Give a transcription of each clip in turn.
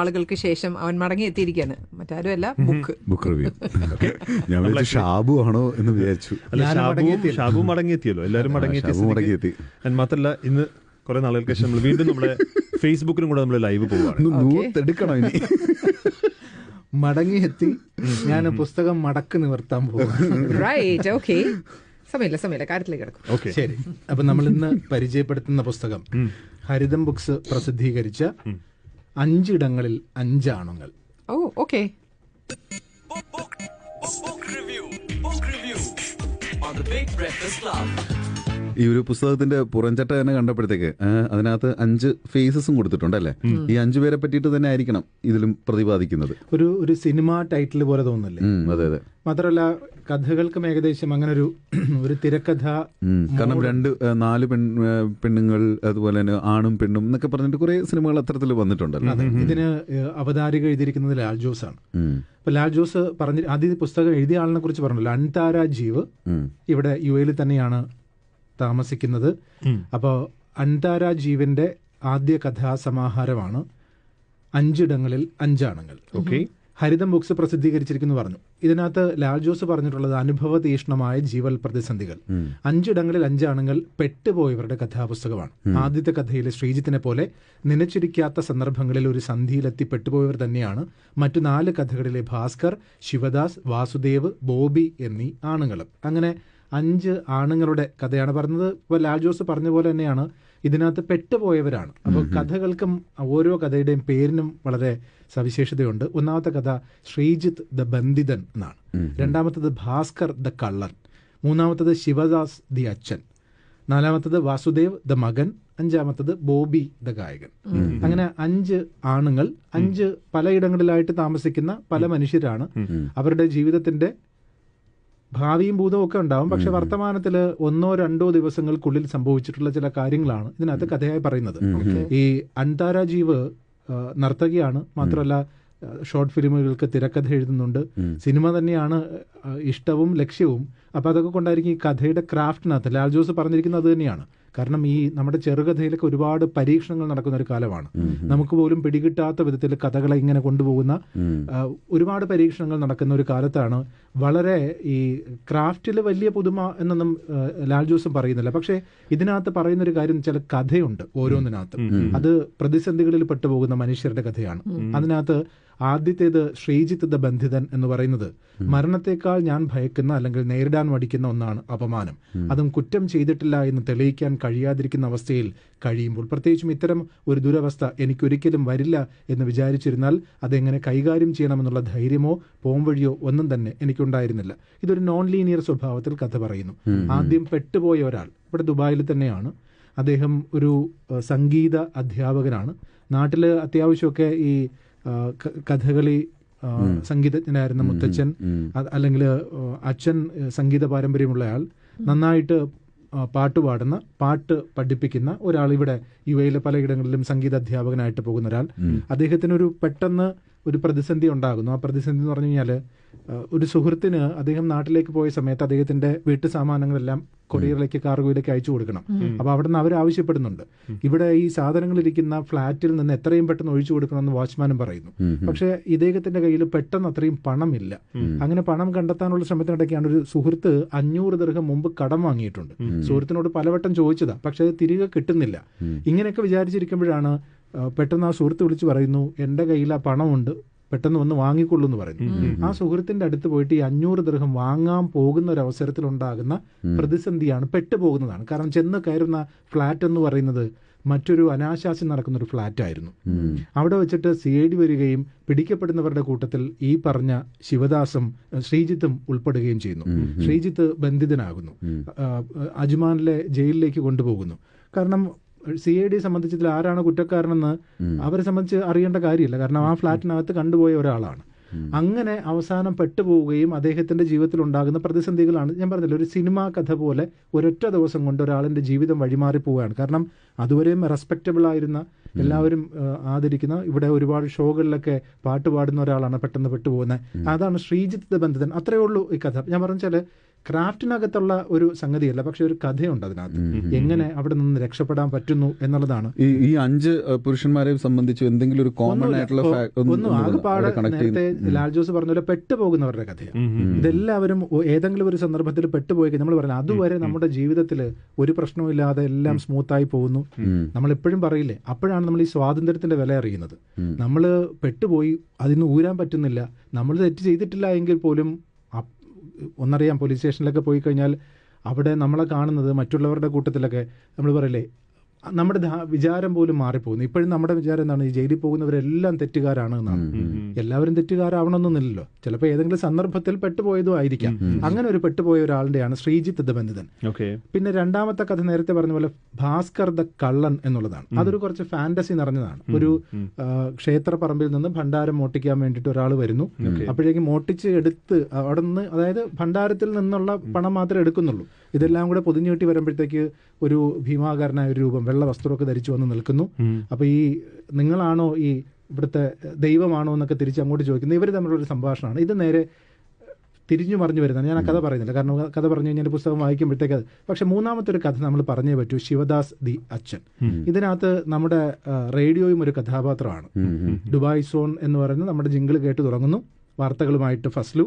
ആളുകൾക്ക് ശേഷം അവൻ മടങ്ങി എത്തിയിരിക്കുകയാണ്. മറ്റാരുമല്ല, ബുക്ക് റിവ്യൂ. ഞാൻ ഷാബു ആണോ എന്ന് വിചാരിച്ചു. ഷാബു മടങ്ങിയെത്തിയല്ലോ, എല്ലാവരും മടങ്ങിയെത്തി. മാത്രല്ല ഇന്ന് കുറെ നാളുകൾക്ക് ശേഷം നമ്മൾ വീണ്ടും നമ്മുടെ ഫേസ്ബുക്കിലും കൂടെ നമ്മൾ ലൈവ് പോവാണ്. ഇനി മടങ്ങിയെത്തി. ഞാൻ പുസ്തകം മടക്ക് നിവർത്താൻ പോകും. സമയമില്ല, കാര്യത്തിലേക്ക് കിടക്കും. ശരി, അപ്പൊ നമ്മൾ ഇന്ന് പരിചയപ്പെടുത്തുന്ന പുസ്തകം ഹരിതം ബുക്സ് പ്രസിദ്ധീകരിച്ച 5 ഇടങ്ങളിൽ 5 ആണുങ്ങൾ. ഈ ഒരു പുസ്തകത്തിന്റെ പുറംചട്ട തന്നെ കണ്ടപ്പോഴത്തേക്ക് അതിനകത്ത് 5 ഫേസസും കൊടുത്തിട്ടുണ്ടല്ലേ. ഈ 5 പേരെ പറ്റിയിട്ട് തന്നെ ആയിരിക്കണം ഇതിലും പ്രതിപാദിക്കുന്നത്. ഒരു സിനിമ ടൈറ്റിൽ പോലെ തോന്നുന്നില്ലേ? അതെ അതെ. മാത്രമല്ല കഥകൾക്കും ഏകദേശം അങ്ങനെ ഒരു തിരക്കഥ. കാരണം 4 പെണ്ണുങ്ങൾ, അതുപോലെ തന്നെ ആണും പെണ്ണും എന്നൊക്കെ പറഞ്ഞിട്ട് കുറെ സിനിമകൾ അത്തരത്തിൽ വന്നിട്ടുണ്ടല്ലോ. ഇതിന് അവതാരിക എഴുതിയിരിക്കുന്നത് ലാൽ ജോസ് ആണ്. അപ്പൊ ലാൽ ജോസ് ആദ്യ പുസ്തകം എഴുതിയ ആളിനെ കുറിച്ച് പറഞ്ഞല്ലോ, അൻതാര ജീവ്. ഇവിടെ UAE തന്നെയാണ് താമസിക്കുന്നത്. അപ്പോൾ അൻതാര ജീവന്റെ ആദ്യ കഥാസമാഹാരമാണ് 5 ഇടങ്ങളിൽ 5 ആണുങ്ങൾ. ഹരിതം ബുക്സ് പ്രസിദ്ധീകരിച്ചിരിക്കുന്നു പറഞ്ഞു. ഇതിനകത്ത് ലാൽ ജോസ് പറഞ്ഞിട്ടുള്ളത് അനുഭവ തീഷ്ണമായ ജീവൽ പ്രതിസന്ധികൾ. 5 ഇടങ്ങളിൽ 5 ആണുങ്ങൾ പെട്ടുപോയവരുടെ കഥാപുസ്തകമാണ്. ആദ്യത്തെ കഥയിലെ ശ്രീജിത്തിനെ പോലെ നനച്ചിരിക്കാത്ത സന്ദർഭങ്ങളിൽ ഒരു സന്ധിയിലെത്തി പെട്ടുപോയവർ തന്നെയാണ് മറ്റു 4 കഥകളിലെ ഭാസ്കർ, ശിവദാസ്, വാസുദേവ്, ബോബി എന്നീ ആണുങ്ങളും. അങ്ങനെ 5 ആണുങ്ങളുടെ കഥയാണ് പറഞ്ഞത്. ഇപ്പോൾ ലാൽ ജോസ് പറഞ്ഞ പോലെ തന്നെയാണ് ഇതിനകത്ത് പെട്ടുപോയവരാണ്. അപ്പോൾ കഥകൾക്കും ഓരോ കഥയുടെയും പേരിനും വളരെ സവിശേഷതയുണ്ട്. ഒന്നാമത്തെ കഥ ശ്രീജിത്ത് ദ ബന്ധിതൻ എന്നാണ്. രണ്ടാമത്തത് ഭാസ്കർ ദ കള്ളൻ. മൂന്നാമത്തത് ശിവദാസ് ദി അച്ഛൻ. 4ാമത്തത് വാസുദേവ് ദ മകൻ. 5ാമത്തത് ബോബി ദ ഗായകൻ. അങ്ങനെ 5 ആണുങ്ങൾ, 5 പലയിടങ്ങളിലായിട്ട് താമസിക്കുന്ന പല മനുഷ്യരാണ്. അവരുടെ ജീവിതത്തിന്റെ ഭാവിയും ഭൂതവും ഒക്കെ ഉണ്ടാവും. പക്ഷെ വർത്തമാനത്തിൽ 1-2 ദിവസങ്ങൾക്കുള്ളിൽ സംഭവിച്ചിട്ടുള്ള ചില കാര്യങ്ങളാണ് ഇതിനകത്ത് കഥയായി പറയുന്നത്. ഈ അൻതാര ജീവ് നർത്തകിയാണ്. മാത്രമല്ല ഷോർട്ട് ഫിലിമുകൾക്ക് തിരക്കഥ എഴുതുന്നുണ്ട്. സിനിമ തന്നെയാണ് ഇഷ്ടവും ലക്ഷ്യവും. അപ്പൊ അതൊക്കെ കൊണ്ടായിരിക്കും ഈ കഥയുടെ ക്രാഫ്റ്റിനകത്ത് ലാൽ ജോസ് പറഞ്ഞിരിക്കുന്നത് അത് തന്നെയാണ്. കാരണം ഈ നമ്മുടെ ചെറുകഥയിലൊക്കെ ഒരുപാട് പരീക്ഷണങ്ങൾ നടക്കുന്ന ഒരു കാലമാണ്. നമുക്ക് പോലും പിടികിട്ടാത്ത വിധത്തിൽ കഥകളെ ഇങ്ങനെ കൊണ്ടുപോകുന്ന ഒരുപാട് പരീക്ഷണങ്ങൾ നടക്കുന്ന ഒരു കാലത്താണ്. വളരെ ഈ ക്രാഫ്റ്റിൽ വലിയ പുതുമ എന്നൊന്നും ലാൽ ജോസും പറയുന്നില്ല. പക്ഷേ ഇതിനകത്ത് പറയുന്നൊരു കാര്യം വെച്ചാൽ കഥയുണ്ട് ഓരോന്നിനകത്തും. അത് പ്രതിസന്ധികളിൽ പെട്ടുപോകുന്ന മനുഷ്യരുടെ കഥയാണ്. അതിനകത്ത് ആദ്യത്തേത് ശ്രീജിത്ത് ദ ബന്ധിതൻ എന്ന് പറയുന്നത് മരണത്തെക്കാൾ ഞാൻ ഭയക്കുന്ന അല്ലെങ്കിൽ നേരിടാൻ മടിക്കുന്ന ഒന്നാണ് അപമാനം. അതും കുറ്റം ചെയ്തിട്ടില്ല എന്ന് തെളിയിക്കാൻ കഴിയാതിരിക്കുന്ന അവസ്ഥയിൽ കഴിയുമ്പോൾ. പ്രത്യേകിച്ചും ഇത്തരം ഒരു ദുരവസ്ഥ എനിക്കൊരിക്കലും വരില്ല എന്ന് വിചാരിച്ചിരുന്നാൽ അതെങ്ങനെ കൈകാര്യം ചെയ്യണമെന്നുള്ള ധൈര്യമോ പോംവഴിയോ ഒന്നും തന്നെ എനിക്കുണ്ടായിരുന്നില്ല. ഇതൊരു നോൺ ലീനിയർ സ്വഭാവത്തിൽ കഥ പറയുന്നു. ആദ്യം പെട്ടുപോയ ഒരാൾ ഇവിടെ ദുബായിൽ തന്നെയാണ്. അദ്ദേഹം ഒരു സംഗീത അധ്യാപകനാണ്. നാട്ടിൽ അത്യാവശ്യമൊക്കെ ഈ കഥകളി സംഗീതജ്ഞനായിരുന്ന മുത്തച്ഛൻ, അല്ലെങ്കിൽ അച്ഛൻ സംഗീത പാരമ്പര്യമുള്ളയാൾ, നന്നായിട്ട് പാട്ടുപാടുന്ന, പാട്ട് പഠിപ്പിക്കുന്ന ഒരാൾ ഇവിടെ UAE പലയിടങ്ങളിലും സംഗീത അധ്യാപകനായിട്ട് പോകുന്ന ഒരാൾ. അദ്ദേഹത്തിനൊരു പെട്ടെന്ന് ഒരു പ്രതിസന്ധി ഉണ്ടാകുന്നു. ആ പ്രതിസന്ധി എന്ന് പറഞ്ഞു കഴിഞ്ഞാൽ ഒരു സുഹൃത്തിന് അദ്ദേഹം നാട്ടിലേക്ക് പോയ സമയത്ത് അദ്ദേഹത്തിന്റെ വീട്ടു സാമാനങ്ങളെല്ലാം കൊറിയറിലേക്ക്, കാർഗോയിലേക്ക് അയച്ചു കൊടുക്കണം. അപ്പൊ അവിടെ നിന്ന് അവർ ആവശ്യപ്പെടുന്നുണ്ട് ഇവിടെ ഈ സാധനങ്ങൾ ഇരിക്കുന്ന ഫ്ളാറ്റിൽ നിന്ന് എത്രയും പെട്ടെന്ന് ഒഴിച്ചു കൊടുക്കണമെന്ന് വാച്ച്മാനും പറയുന്നു. പക്ഷെ ഇദ്ദേഹത്തിന്റെ കയ്യിൽ പെട്ടെന്ന് അത്രയും പണമില്ല. അങ്ങനെ പണം കണ്ടെത്താനുള്ള ശ്രമത്തിനിടയ്ക്കാണ് ഒരു സുഹൃത്ത് 500 ദിർഹം മുമ്പ് കടം വാങ്ങിയിട്ടുണ്ട്. സുഹൃത്തിനോട് പലവട്ടം ചോദിച്ചതാ, പക്ഷെ അത് തിരികെ കിട്ടുന്നില്ല. ഇങ്ങനെയൊക്കെ വിചാരിച്ചിരിക്കുമ്പോഴാണ് പെട്ടെന്ന് ആ സുഹൃത്ത് വിളിച്ച് പറയുന്നു, എന്റെ കയ്യിൽ ആ പണമുണ്ട്, പെട്ടെന്ന് വന്ന് വാങ്ങിക്കൊള്ളൂ എന്ന് പറയുന്നു. ആ സുഹൃത്തിന്റെ അടുത്ത് പോയിട്ട് ഈ 500 ദിർഹം വാങ്ങാൻ പോകുന്ന ഒരു അവസരത്തിലുണ്ടാകുന്ന പ്രതിസന്ധിയാണ്, പെട്ടുപോകുന്നതാണ്. കാരണം ചെന്ന് കയറുന്ന ഫ്ലാറ്റ് എന്ന് പറയുന്നത് മറ്റൊരു അനാശാസ്യം നടക്കുന്ന ഒരു ഫ്ലാറ്റ് ആയിരുന്നു. അവിടെ വെച്ചിട്ട് CID വരികയും പിടിക്കപ്പെടുന്നവരുടെ കൂട്ടത്തിൽ ഈ പറഞ്ഞ ശിവദാസും ശ്രീജിത്തും ഉൾപ്പെടുകയും ചെയ്യുന്നു. ശ്രീജിത്ത് ബന്ധിതനാകുന്നു, അജ്മാനിലെ ജയിലിലേക്ക് കൊണ്ടുപോകുന്നു. കാരണം CID സംബന്ധിച്ചതിൽ ആരാണ് കുറ്റക്കാരനെന്ന് അവരെ സംബന്ധിച്ച് അറിയേണ്ട കാര്യമില്ല. കാരണം ആ ഫ്ലാറ്റിനകത്ത് കണ്ടുപോയ ഒരാളാണ്. അങ്ങനെ അവസാനം പെട്ടുപോവുകയും അദ്ദേഹത്തിന്റെ ജീവിതത്തിൽ ഉണ്ടാകുന്ന പ്രതിസന്ധികളാണ് ഞാൻ പറഞ്ഞില്ല, ഒരു സിനിമാ കഥ പോലെ ഒരൊറ്റ ദിവസം കൊണ്ട് ഒരാളിന്റെ ജീവിതം വഴിമാറി പോവുകയാണ്. കാരണം അതുവരെയും റെസ്പെക്റ്റബിൾ ആയിരുന്ന, എല്ലാവരും ആദരിക്കുന്ന, ഇവിടെ ഒരുപാട് ഷോകളിലൊക്കെ പാട്ട് പാടുന്ന ഒരാളാണ് പെട്ടെന്ന് പെട്ടുപോകുന്നത്. അതാണ് ശ്രീജിത്ത് ബന്ധിതൻ. അത്രയേ ഉള്ളൂ ഈ കഥ. ഞാൻ പറഞ്ഞാല് ക്രാഫ്റ്റിനകത്തുള്ള ഒരു സംഗതിയല്ല, പക്ഷെ ഒരു കഥയുണ്ട് അതിനകത്ത്. എങ്ങനെ അവിടെ നിന്ന് രക്ഷപ്പെടാൻ പറ്റുന്നു എന്നുള്ളതാണ്. ഈ 5 പുരുഷന്മാരെ സംബന്ധിച്ച് എന്തെങ്കിലും ഒരു കോമൺ ആയിട്ടുള്ള ഒന്നും ആകെപ്പാടെ നേരത്തെ ലാൽ ജോസ് പറഞ്ഞ പോലെ പെട്ടുപോകുന്നവരുടെ കഥയാണ്. ഇതെല്ലാവരും ഏതെങ്കിലും ഒരു സന്ദർഭത്തിൽ പെട്ടുപോയി. നമ്മൾ പറഞ്ഞ അതുവരെ നമ്മുടെ ജീവിതത്തിൽ ഒരു പ്രശ്നവുമില്ലാതെ എല്ലാം സ്മൂത്തായി പോകുന്നു. നമ്മൾ എപ്പോഴും പറയില്ലേ, അപ്പോഴാണ് നമ്മൾ ഈ സ്വാതന്ത്ര്യത്തിന്റെ വില അറിയുന്നത്. നമ്മൾ പെട്ടുപോയി, അതിന് ഊരാൻ പറ്റുന്നില്ല. നമ്മൾ തെറ്റ് ചെയ്തിട്ടില്ല എങ്കിൽ പോലും ഒന്നറിയാം, പോലീസ് സ്റ്റേഷനിലൊക്കെ പോയി കഴിഞ്ഞാൽ അവിടെ നമ്മളെ കാണുന്നത് മറ്റുള്ളവരുടെ കൂട്ടത്തിലൊക്കെ നമ്മൾ പറയില്ലേ, നമ്മുടെ വിചാരം പോലും മാറിപ്പോകുന്നു. ഇപ്പോഴും നമ്മുടെ വിചാരം എന്താണ്, ഈ ജയിലിൽ പോകുന്നവരെല്ലാം തെറ്റുകാരാണ് എന്നാണ്. എല്ലാവരും തെറ്റുകാരാവണമെന്നൊന്നുമില്ലല്ലോ, ചിലപ്പോൾ ഏതെങ്കിലും സന്ദർഭത്തിൽ പെട്ടുപോയതും ആയിരിക്കാം. അങ്ങനെ ഒരു പെട്ടുപോയ ഒരാളുടെയാണ് ശ്രീജിത്ത് ദ ബന്ധിതൻ. പിന്നെ രണ്ടാമത്തെ കഥ നേരത്തെ പറഞ്ഞ പോലെ ഭാസ്കർ ദ കള്ളൻ എന്നുള്ളതാണ്. അതൊരു കുറച്ച് ഫാന്റസി നിറഞ്ഞതാണ്. ഒരു ക്ഷേത്രപ്പറമ്പിൽ നിന്ന് ഭണ്ഡാരം മോട്ടിക്കാൻ വേണ്ടിയിട്ട് ഒരാൾ വരുന്നു. അപ്പോഴേക്കും മോട്ടിച്ച് എടുത്ത് അവിടെ നിന്ന്, അതായത് ഭണ്ഡാരത്തിൽ നിന്നുള്ള പണം മാത്രമേ എടുക്കുന്നുള്ളൂ. ഇതെല്ലാം കൂടെ പൊതിഞ്ഞു കെട്ടി വരുമ്പോഴത്തേക്ക് ഒരു ഭീമാകാരനായ ഒരു രൂപം വെള്ള വസ്ത്രമൊക്കെ ധരിച്ചു വന്ന് നിൽക്കുന്നു. അപ്പൊ ഈ നിങ്ങളാണോ ഈ ഇവിടുത്തെ ദൈവമാണോ എന്നൊക്കെ തിരിച്ച് അങ്ങോട്ട് ചോദിക്കുന്നത്. ഇവർ തമ്മിലുള്ളൊരു സംഭാഷണമാണ്. ഇത് നേരെ തിരിഞ്ഞു മറിഞ്ഞു വരുന്നത്. ഞാൻ ആ കഥ പറയുന്നില്ല, കാരണം കഥ പറഞ്ഞു കഴിഞ്ഞാൽ പുസ്തകം വായിക്കുമ്പോഴത്തേക്ക് അത്. പക്ഷെ മൂന്നാമത്തെ ഒരു കഥ നമ്മൾ പറഞ്ഞേ പറ്റൂ, ശിവദാസ് ദി അച്ഛൻ. ഇതിനകത്ത് നമ്മുടെ റേഡിയോയും ഒരു കഥാപാത്രമാണ്. ദുബായ് സോൺ എന്ന് പറയുന്നത് നമ്മുടെ ജിങ്കിൾ കേട്ട് തുടങ്ങുന്നു. വാർത്തകളുമായിട്ട് ഫസ്ലു.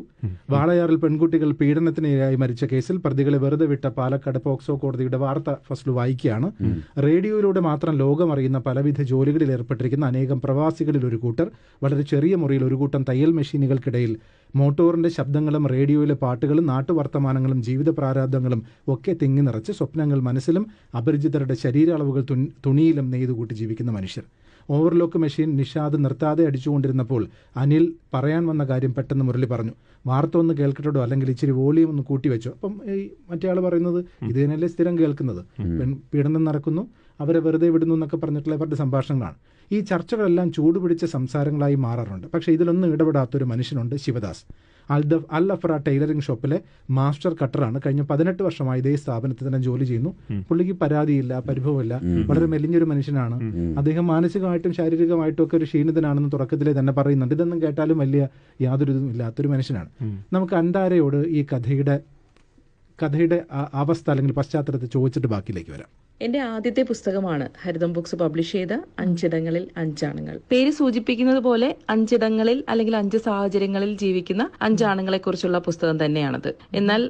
വാളയാറിൽ പെൺകുട്ടികൾ പീഡനത്തിനിരയായി മരിച്ച കേസിൽ പ്രതികളെ വെറുതെ വിട്ട പാലക്കാട് പോക്സോ കോടതിയുടെ വാർത്ത ഫസ്ലു വായിക്കുകയാണ്. റേഡിയോയിലൂടെ മാത്രം ലോകമറിയുന്ന പലവിധ ജോലികളിൽ ഏർപ്പെട്ടിരിക്കുന്ന അനേകം പ്രവാസികളിൽ ഒരു കൂട്ടർ വളരെ ചെറിയ മുറിയിൽ ഒരു കൂട്ടം തയ്യൽ മെഷീനുകൾക്കിടയിൽ മോട്ടോറിന്റെ ശബ്ദങ്ങളും റേഡിയോയിലെ പാട്ടുകളും നാട്ടുവർത്തമാനങ്ങളും ജീവിത പ്രാരാബ്ദങ്ങളും ഒക്കെ തിങ്ങി നിറച്ച് സ്വപ്നങ്ങൾ മനസ്സിലും അപരിചിതരുടെ ശരീര അളവുകൾ തുണിയിലും നെയ്തുകൂട്ടി ജീവിക്കുന്ന മനുഷ്യർ. ഓവർലോക്ക് മെഷീൻ നിഷാദ് നിർത്താതെ അടിച്ചുകൊണ്ടിരുന്നപ്പോൾ അനിൽ പറയാൻ വന്ന കാര്യം പെട്ടെന്ന് മുരളി പറഞ്ഞു. വാർത്ത ഒന്ന് കേൾക്കട്ടോ, അല്ലെങ്കിൽ ഇച്ചിരി വോളിയം ഒന്ന് കൂട്ടി വെച്ചോ. അപ്പം ഈ മറ്റേ ആൾ പറയുന്നത് ഇത് തന്നെയല്ലേ സ്ഥിരം കേൾക്കുന്നത്, പീഡനം നടക്കുന്നു, അവരെ വെറുതെ വിടുന്നു എന്നൊക്കെ പറഞ്ഞിട്ടുള്ള ഇവരുടെ സംഭാഷണങ്ങളാണ്. ഈ ചർച്ചകളെല്ലാം ചൂടുപിടിച്ച സംസാരങ്ങളായി മാറാറുണ്ട്. പക്ഷേ ഇതിലൊന്നും ഇടപെടാത്തൊരു മനുഷ്യനുണ്ട്, ശിവദാസ്. അൽ അഫ്ര ടൈലറിംഗ് ഷോപ്പിലെ മാസ്റ്റർ കട്ടറാണ്. കഴിഞ്ഞ 18 വർഷമായി ഇതേ സ്ഥാപനത്തിൽ തന്നെ ജോലി ചെയ്യുന്നു. പുള്ളിക്ക് പരാതിയില്ല, പരിഭവമില്ല, വളരെ മെലിഞ്ഞൊരു മനുഷ്യനാണ്. അദ്ദേഹം മാനസികമായിട്ടും ശാരീരികമായിട്ടും ഒക്കെ ഒരു ക്ഷീണിതനാണെന്ന് തുടക്കത്തിലെ തന്നെ പറയുന്നുണ്ട്. ഇതൊന്നും കേട്ടാലും വലിയ യാതൊരു ഇതും ഇല്ലാത്തൊരു മനുഷ്യനാണ്. നമുക്ക് അൻതാരയോട് ഈ കഥയുടെ അവസ്ഥ അല്ലെങ്കിൽ പശ്ചാത്തലത്തെ ചോദിച്ചിട്ട് ബാക്കിയിലേക്ക് വരാം. എന്റെ ആദ്യത്തെ പുസ്തകമാണ് ഹരിതം ബുക്സ് പബ്ലിഷ് ചെയ്ത 5 ഇടങ്ങളിൽ 5 ആണുങ്ങൾ. പേര് സൂചിപ്പിക്കുന്നത് പോലെ 5 ഇടങ്ങളിൽ അല്ലെങ്കിൽ 5 സാഹചര്യങ്ങളിൽ ജീവിക്കുന്ന 5 ആണുങ്ങളെ കുറിച്ചുള്ള പുസ്തകം തന്നെയാണത്. എന്നാൽ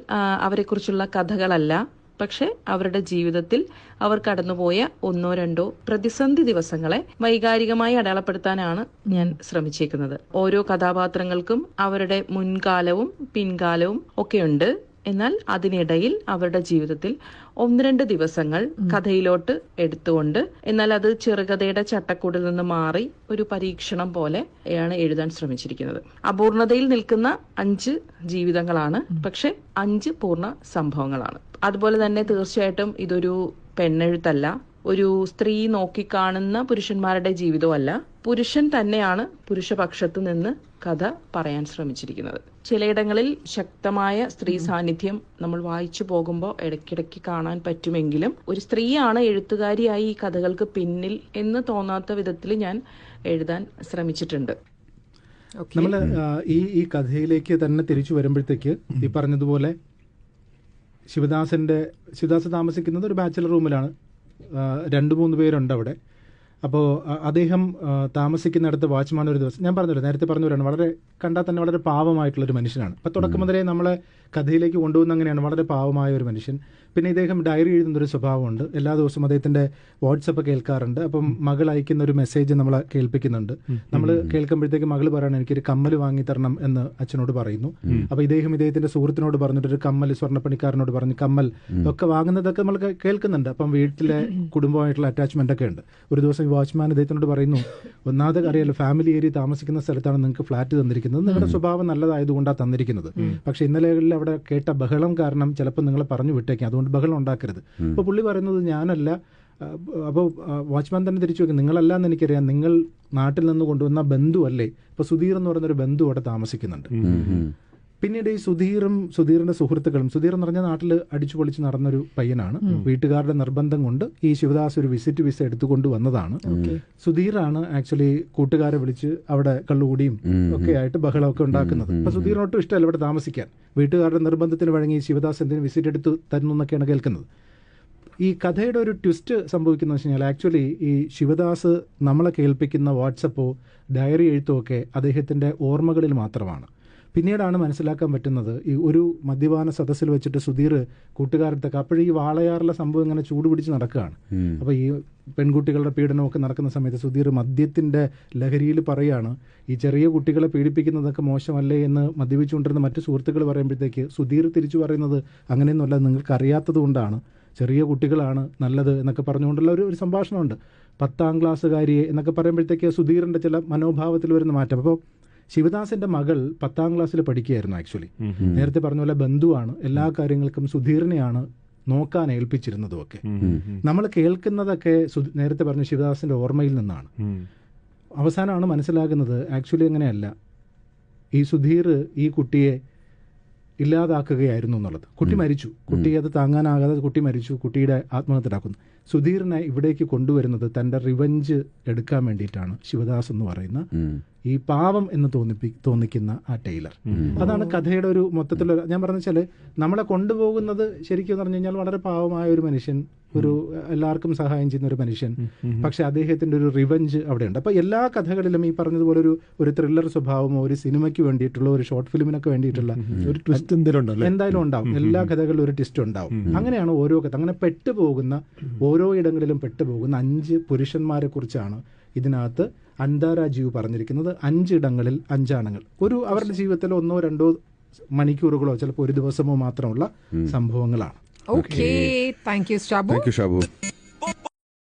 അവരെക്കുറിച്ചുള്ള കഥകളല്ല, പക്ഷെ അവരുടെ ജീവിതത്തിൽ അവർ കടന്നുപോയ 1-2 പ്രതിസന്ധി ദിവസങ്ങളെ വൈകാരികമായി അടയാളപ്പെടുത്താനാണ് ഞാൻ ശ്രമിച്ചേക്കുന്നത്. ഓരോ കഥാപാത്രങ്ങൾക്കും അവരുടെ മുൻകാലവും പിൻകാലവും ഒക്കെയുണ്ട്. എന്നാൽ അതിനിടയിൽ അവരുടെ ജീവിതത്തിൽ 1-2 ദിവസങ്ങൾ കഥയിലോട്ട് എടുത്തുകൊണ്ട്, എന്നാൽ അത് ചെറുകഥയുടെ ചട്ടക്കൂടിൽ നിന്ന് മാറി ഒരു പരീക്ഷണം പോലെയാണ് എഴുതാൻ ശ്രമിച്ചിരിക്കുന്നത്. അപൂർണതയിൽ നിൽക്കുന്ന 5 ജീവിതങ്ങളാണ്, പക്ഷെ 5 പൂർണ്ണ സംഭവങ്ങളാണ്. അതുപോലെ തന്നെ തീർച്ചയായിട്ടും ഇതൊരു പെണ്ണെഴുത്തല്ല, ഒരു സ്ത്രീ നോക്കിക്കാണുന്ന പുരുഷന്മാരുടെ ജീവിതമല്ല. പുരുഷൻ തന്നെയാണ് പുരുഷപക്ഷത്തു നിന്ന് കഥ പറയാൻ ശ്രമിച്ചിരിക്കുന്നത്. ചിലയിടങ്ങളിൽ ശക്തമായ സ്ത്രീ സാന്നിധ്യം നമ്മൾ വായിച്ചു പോകുമ്പോൾ ഇടയ്ക്കിടയ്ക്ക് കാണാൻ പറ്റുമെങ്കിലും ഒരു സ്ത്രീയാണ് എഴുത്തുകാരിയായി ഈ കഥകൾക്ക് പിന്നിൽ എന്ന് തോന്നാത്ത വിധത്തിൽ ഞാൻ എഴുതാൻ ശ്രമിച്ചിട്ടുണ്ട്. നമ്മൾ ഈ കഥയിലേക്ക് തന്നെ തിരിച്ചു വരുമ്പോഴത്തേക്ക് ഈ പറഞ്ഞതുപോലെ ശിവദാസ് താമസിക്കുന്നത് ഒരു ബാച്ചിലർ റൂമിലാണ്. 2-3 പേരുണ്ട് അവിടെ. അപ്പോൾ അദ്ദേഹം താമസിക്കുന്നിടത്ത് വാച്ച്മാൻ ഒരു ദിവസം, ഞാൻ പറഞ്ഞല്ലോ നേരത്തെ പറഞ്ഞവരാണ്, വളരെ കണ്ടാൽ തന്നെ വളരെ പാവമായിട്ടുള്ളൊരു മനുഷ്യനാണ്. അപ്പം തുടക്കം മുതലേ നമ്മളെ കഥയിലേക്ക് കൊണ്ടുപോകുന്ന അങ്ങനെയാണ്, വളരെ പാവമായ ഒരു മനുഷ്യൻ. പിന്നെ ഇദ്ദേഹം ഡയറി എഴുതുന്നൊരു സ്വഭാവമുണ്ട്. എല്ലാ ദിവസവും അദ്ദേഹത്തിൻ്റെ വാട്സപ്പ് കേൾക്കാറുണ്ട്. അപ്പം മകൾ അയക്കുന്ന ഒരു മെസ്സേജ് നമ്മളെ കേൾപ്പിക്കുന്നുണ്ട്. നമ്മൾ കേൾക്കുമ്പോഴത്തേക്ക് മകൾ പറയണം എനിക്കൊരു കമ്മൽ വാങ്ങി തരണം എന്ന് അച്ഛനോട് പറയുന്നു. അപ്പോൾ ഇദ്ദേഹത്തിൻ്റെ സുഹൃത്തിനോട് പറഞ്ഞിട്ടൊരു കമ്മൽ, സ്വർണ്ണപ്പണിക്കാരനോട് പറഞ്ഞ് കമ്മൽ ഒക്കെ വാങ്ങുന്നതൊക്കെ നമ്മൾ കേൾക്കുന്നുണ്ട്. അപ്പം വീട്ടിലെ കുടുംബമായിട്ടുള്ള അറ്റാച്ച്മെൻ്റ് ഒക്കെ ഉണ്ട്. ഒരു ദിവസം വാച്ച്മാൻ ഇദ്ദേഹത്തിനോട് പറയുന്നു, ഒന്നാമത് അറിയാലോ ഫാമിലി ഏരിയ താമസിക്കുന്ന സ്ഥലത്താണ് നിങ്ങൾക്ക് ഫ്ലാറ്റ് തന്നിരിക്കുന്നത്, നിങ്ങളുടെ സ്വഭാവം നല്ലതായതുകൊണ്ടാണ് തന്നിരിക്കുന്നത്. പക്ഷെ ഇന്നലെകളിൽ അവിടെ കേട്ട ബഹളം കാരണം ചിലപ്പോൾ നിങ്ങളെ പറഞ്ഞു വിട്ടേക്കാം, അതുകൊണ്ട് ബഹളം ഉണ്ടാക്കരുത്. അപ്പോൾ പുള്ളി പറയുന്നത് ഞാനല്ല. അപ്പോൾ വാച്ച്മാൻ തന്നെ തിരിച്ചു വെക്കും, നിങ്ങളല്ല എന്ന് എനിക്കറിയാം, നിങ്ങൾ നാട്ടിൽ നിന്ന് കൊണ്ടുവന്ന ബന്ധു അല്ലേ. ഇപ്പോൾ സുധീർ എന്ന് പറയുന്നൊരു ബന്ധു അവിടെ താമസിക്കുന്നുണ്ട്. പിന്നീട് ഈ സുധീറിന്റെ സുഹൃത്തുക്കളും, സുധീർ എന്ന് പറഞ്ഞ നാട്ടിൽ അടിച്ചു പൊളിച്ച് നടന്നൊരു പയ്യനാണ്. വീട്ടുകാരുടെ നിർബന്ധം കൊണ്ട് ഈ ശിവദാസ് ഒരു വിസിറ്റ് വിസ എടുത്തുകൊണ്ട് വന്നതാണ്. സുധീറാണ് ആക്ച്വലി കൂട്ടുകാരെ വിളിച്ച് അവിടെ കള്ളുകൂടിയും ഒക്കെ ആയിട്ട് ബഹളമൊക്കെ ഉണ്ടാക്കുന്നത്. അപ്പൊ സുധീറിനൊട്ടും ഇഷ്ടമല്ല ഇവിടെ താമസിക്കാൻ. വീട്ടുകാരുടെ നിർബന്ധത്തിന് വഴങ്ങി ശിവദാസ് എന്തിനു വിസിറ്റ് എടുത്ത് തരുന്നു എന്നൊക്കെയാണ് കേൾക്കുന്നത്. ഈ കഥയുടെ ഒരു ട്വിസ്റ്റ് സംഭവിക്കുന്നത് വെച്ച് കഴിഞ്ഞാൽ ആക്ച്വലി ഈ ശിവദാസ് നമ്മളെ കേൾപ്പിക്കുന്ന വാട്സപ്പോ ഡയറി എഴുത്തോ ഒക്കെ അദ്ദേഹത്തിന്റെ ഓർമ്മകളിൽ മാത്രമാണ്. പിന്നീടാണ് മനസ്സിലാക്കാൻ പറ്റുന്നത് ഈ ഒരു മദ്യപാന സദസ്സിൽ വെച്ചിട്ട് സുധീർ കൂട്ടുകാരത്തൊക്കെ അപ്പോഴും ഈ വാളയാറുള്ള സംഭവം ഇങ്ങനെ ചൂടുപിടിച്ച് നടക്കുകയാണ്. അപ്പൊ ഈ പെൺകുട്ടികളുടെ പീഡനമൊക്കെ നടക്കുന്ന സമയത്ത് സുധീർ മദ്യത്തിന്റെ ലഹരിയിൽ പറയാണ് ഈ ചെറിയ കുട്ടികളെ പീഡിപ്പിക്കുന്നതൊക്കെ മോശമല്ലേ എന്ന് മദ്യപിച്ചുകൊണ്ടിരുന്ന മറ്റു സുഹൃത്തുക്കൾ പറയുമ്പോഴത്തേക്ക് സുധീർ തിരിച്ചു പറയുന്നത് അങ്ങനെയൊന്നുമല്ല, നിങ്ങൾക്ക് അറിയാത്തത് കൊണ്ടാണ്, ചെറിയ കുട്ടികളാണ് നല്ലത് എന്നൊക്കെ പറഞ്ഞുകൊണ്ടുള്ള ഒരു സംഭാഷണമുണ്ട്. 10ാം ക്ലാസ്സുകാരിയെ എന്നൊക്കെ പറയുമ്പോഴത്തേക്ക് സുധീറിന്റെ ചില മനോഭാവത്തിൽ വരുന്ന മാറ്റം. അപ്പോൾ ശിവദാസിന്റെ മകൾ 10ാം ക്ലാസ്സിൽ പഠിക്കുകയായിരുന്നു. ആക്ച്വലി നേരത്തെ പറഞ്ഞ പോലെ ബന്ധുവാണ്, എല്ലാ കാര്യങ്ങൾക്കും സുധീറിനെയാണ് നോക്കാൻ ഏൽപ്പിച്ചിരുന്നതും ഒക്കെ. നമ്മൾ കേൾക്കുന്നതൊക്കെ നേരത്തെ പറഞ്ഞ ശിവദാസിന്റെ ഓർമ്മയിൽ നിന്നാണ്. അവസാനമാണ് മനസ്സിലാകുന്നത് ആക്ച്വലി അങ്ങനെയല്ല, ഈ സുധീർ ഈ കുട്ടിയെ ഇല്ലാതാക്കുകയായിരുന്നു എന്നുള്ളത്. കുട്ടി മരിച്ചു, കുട്ടി അത് താങ്ങാനാകാതെ കുട്ടി മരിച്ചു, കുട്ടിയുടെ ആത്മഹത്യ ഉണ്ടാക്കുന്നു. സുധീറിനെ ഇവിടേക്ക് കൊണ്ടുവരുന്നത് തന്റെ റിവഞ്ച് എടുക്കാൻ വേണ്ടിയിട്ടാണ് ശിവദാസ് എന്ന് പറയുന്ന ഈ പാവം എന്ന് തോന്നിക്കുന്ന ആ ടൈലർ. അതാണ് കഥയുടെ ഒരു മൊത്തത്തിലുള്ള, ഞാൻ പറഞ്ഞ വെച്ചാല് നമ്മളെ കൊണ്ടുപോകുന്നത് ശരിക്കും പറഞ്ഞു കഴിഞ്ഞാൽ വളരെ പാവമായ ഒരു മനുഷ്യൻ, ഒരു എല്ലാവർക്കും സഹായം ചെയ്യുന്ന ഒരു മനുഷ്യൻ, പക്ഷെ അദ്ദേഹത്തിന്റെ ഒരു റിവഞ്ച് അവിടെയുണ്ട്. അപ്പൊ എല്ലാ കഥകളിലും ഈ പറഞ്ഞതുപോലെ ഒരു ത്രില്ലർ സ്വഭാവമോ ഒരു സിനിമയ്ക്ക് വേണ്ടിയിട്ടുള്ള ഒരു ഷോർട്ട് ഫിലിമിനൊക്കെ വേണ്ടിയിട്ടുള്ള ഒരു ട്വിസ്റ്റ് എന്തായാലും ഉണ്ടാവും. എല്ലാ കഥകളിലും ഒരു ട്വിസ്റ്റ് ഉണ്ടാവും. അങ്ങനെയാണ് ഓരോ കഥ. അങ്ങനെ പെട്ടുപോകുന്ന ഓരോ ഇടങ്ങളിലും പെട്ടുപോകുന്ന 5 പുരുഷന്മാരെ കുറിച്ചാണ് ഇതിനകത്ത് അന്താരാ ജീവ് പറഞ്ഞിരിക്കുന്നത്. 5 ഇടങ്ങളിൽ 5 ആണുങ്ങൾ. അവരുടെ ജീവിതത്തിൽ 1-2 മണിക്കൂറുകളോ ചിലപ്പോൾ ഒരു ദിവസമോ മാത്രമുള്ള സംഭവങ്ങളാണ്. Okay, thank you Shabu.